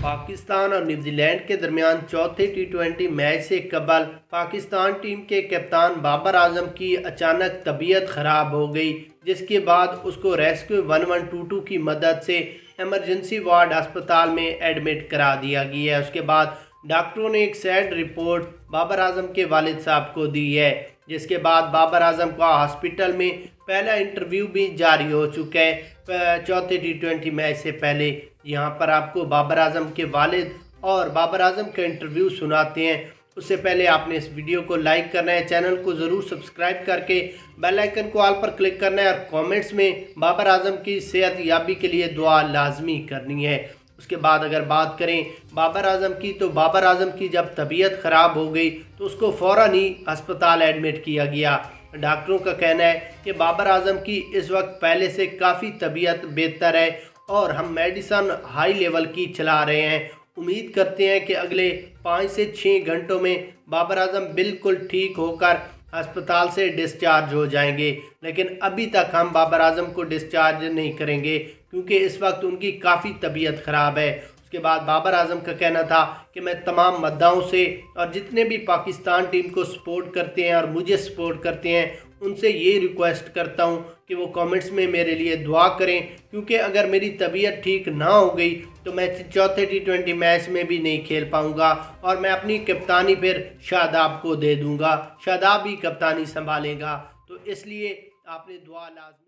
पाकिस्तान और न्यूजीलैंड के दरमियान चौथे टी20 मैच से कबल पाकिस्तान टीम के कप्तान बाबर आजम की अचानक तबीयत ख़राब हो गई, जिसके बाद उसको रेस्क्यू 1122 की मदद से एमरजेंसी वार्ड अस्पताल में एडमिट करा दिया गया है। उसके बाद डॉक्टरों ने एक सैड रिपोर्ट बाबर आजम के वालिद साहब को दी है, जिसके बाद बाबर आजम का हॉस्पिटल में पहला इंटरव्यू भी जारी हो चुका है चौथे टी20 मैच से पहले। यहाँ पर आपको बाबर आजम के वालिद और बाबर आजम का इंटरव्यू सुनाते हैं। उससे पहले आपने इस वीडियो को लाइक करना है, चैनल को ज़रूर सब्सक्राइब करके बेल आइकन को ऑल पर क्लिक करना है और कमेंट्स में बाबर आजम की सेहत याबी के लिए दुआ लाजमी करनी है। उसके बाद अगर बात करें बाबर आजम की, तो बाबर आजम की जब तबीयत ख़राब हो गई तो उसको फ़ौरन ही अस्पताल एडमिट किया गया। डॉक्टरों का कहना है कि बाबर आजम की इस वक्त पहले से काफ़ी तबीयत बेहतर है और हम मेडिसन हाई लेवल की चला रहे हैं। उम्मीद करते हैं कि अगले 5 से 6 घंटों में बाबर आजम बिल्कुल ठीक होकर अस्पताल से डिस्चार्ज हो जाएंगे, लेकिन अभी तक हम बाबर आजम को डिस्चार्ज नहीं करेंगे क्योंकि इस वक्त उनकी काफ़ी तबीयत ख़राब है। उसके बाद बाबर आजम का कहना था कि मैं तमाम मद्दाओं से और जितने भी पाकिस्तान टीम को सपोर्ट करते हैं और मुझे सपोर्ट करते हैं उनसे ये रिक्वेस्ट करता हूं कि वो कमेंट्स में मेरे लिए दुआ करें, क्योंकि अगर मेरी तबीयत ठीक ना हो गई तो मैं चौथे टी20 मैच में भी नहीं खेल पाऊंगा और मैं अपनी कप्तानी फिर शादाब को दे दूंगा। शादाब ही कप्तानी संभालेगा, तो इसलिए आपने दुआ लाजमी